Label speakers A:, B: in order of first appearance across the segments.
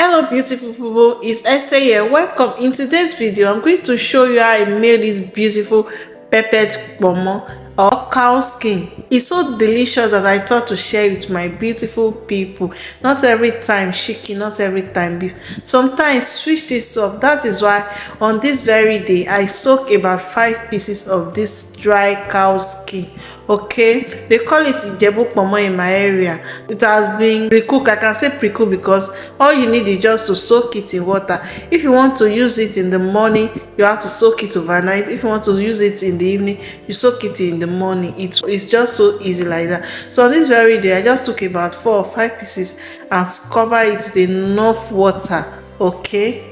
A: Hello beautiful people, it's Esther here. Welcome. In today's video I'm going to show you how I made this beautiful peppered ponmo or cow skin. It's so delicious that I thought to share with my beautiful people. Not every time chicken, not every time beef. Sometimes switch this up. That is why on this very day I soak about 5 pieces of this dry cow skin. Okay, they call it Ijebu ponmo in my area. It has been pre-cooked. I can say pre-cooked because all you need is just to soak it in water. If you want to use it in the morning, you have to soak it overnight. If you want to use it in the evening, you soak it in the morning. It's just so easy like that. So on this very day I just took about 4 or 5 pieces and cover it with enough water. Okay,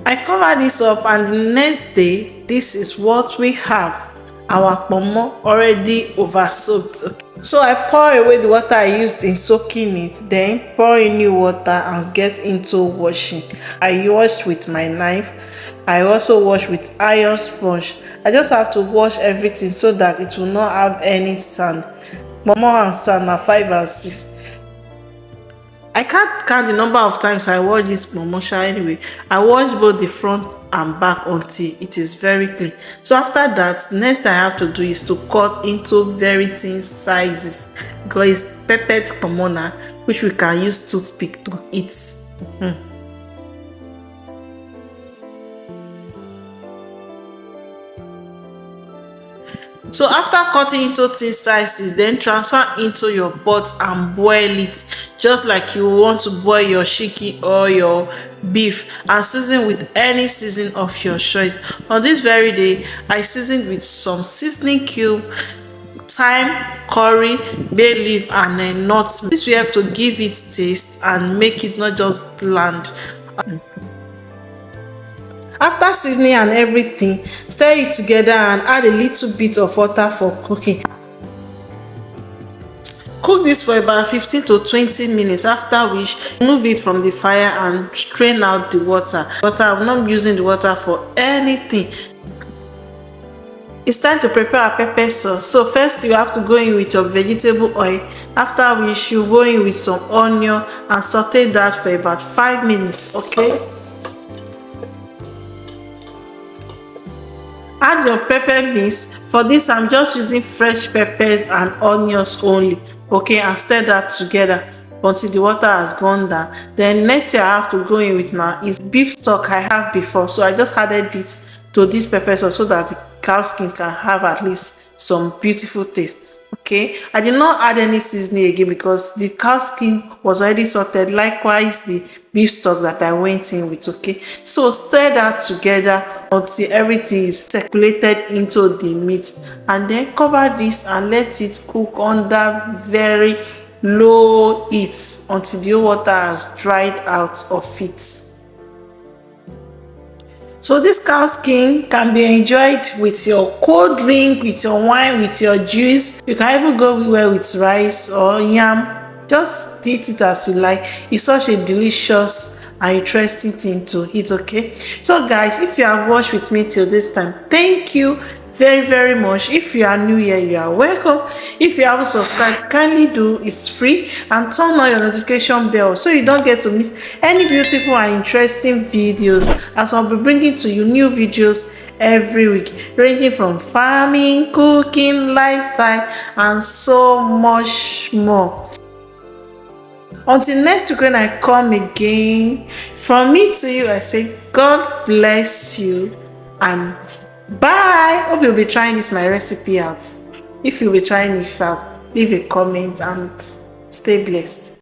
A: I cover this up, and the next day this is what we have. Our ponmo already over soaked. Okay. So I pour away the water I used in soaking it, then pour in new water and get into washing. I wash with my knife. I also wash with iron sponge. I just have to wash everything so that it will not have any sand. Ponmo and sand are 5 and 6. I can't count the number of times I wash this ponmo anyway. I wash both the front and back until it is very clean. So after that, next thing I have to do is to cut into very thin sizes because it's peppered ponmo now, which we can use toothpick to eat. So after cutting into thin sizes, then transfer into your pot and boil it just like you want to boil your chicken or your beef, and season with any season of your choice. On this very day I seasoned with some seasoning cube, thyme, curry, bay leaf and a nutmeg. This will help to give it taste and make it not just bland. After seasoning and everything, stir it together and add a little bit of water for cooking. Cook this for about 15 to 20 minutes, after which remove it from the fire and strain out the water. But I'm not using the water for anything. It's time to prepare a pepper sauce. So first you have to go in with your vegetable oil, after which you go in with some onion and saute that for about 5 minutes. Okay, add your pepper mix. For this I'm just using fresh peppers and onions only. Okay, and stir that together until the water has gone down. Then next thing I have to go in with now is beef stock I have before. So I just added it to this pepper sauce so that the cow skin can have at least some beautiful taste. Okay, I did not add any seasoning again because the cow skin was already salted, likewise the beef stock that I went in with. Okay, so stir that together until everything is circulated into the meat, and then cover this and let it cook under very low heat until the water has dried out of it. So this cow skin can be enjoyed with your cold drink, with your wine, with your juice. You can even go well with rice or yam. Just eat it as you like. It's such a delicious and interesting thing to eat. Okay, so guys, if you have watched with me till this time, thank you very much. If you are new here, you are welcome. If you haven't subscribed, kindly do. It's free, and turn on your notification bell so you don't get to miss any beautiful and interesting videos, as I'll be bringing to you new videos every week, ranging from farming, cooking, lifestyle and so much more. Until next week when I come again, from me to you I say God bless you and bye. Hope you'll be trying this my recipe out. If you'll be trying this out, leave a comment and stay blessed.